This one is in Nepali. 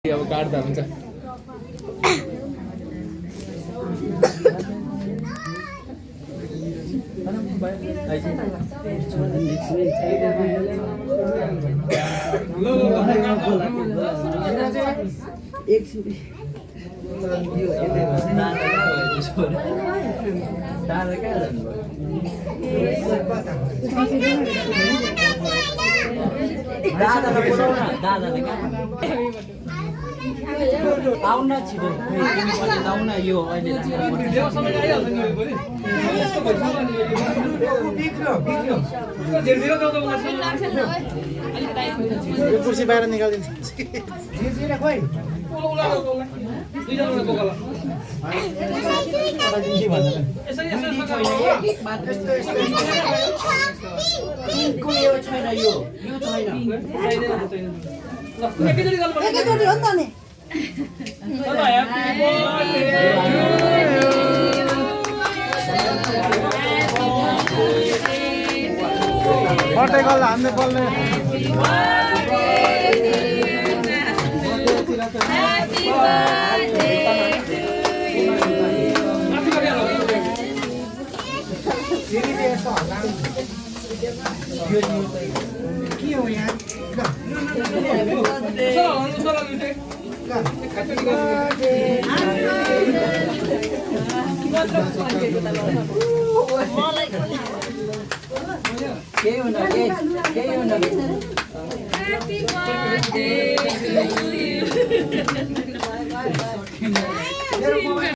अब काट्दा हुन्छ। आउन छिटो आउन यो अहिले कुर्सी बाहिर निकालिदिन्छ पर्दै गल्ला हान्दै बोल्ने के हो यहाँ Happy birthday to you.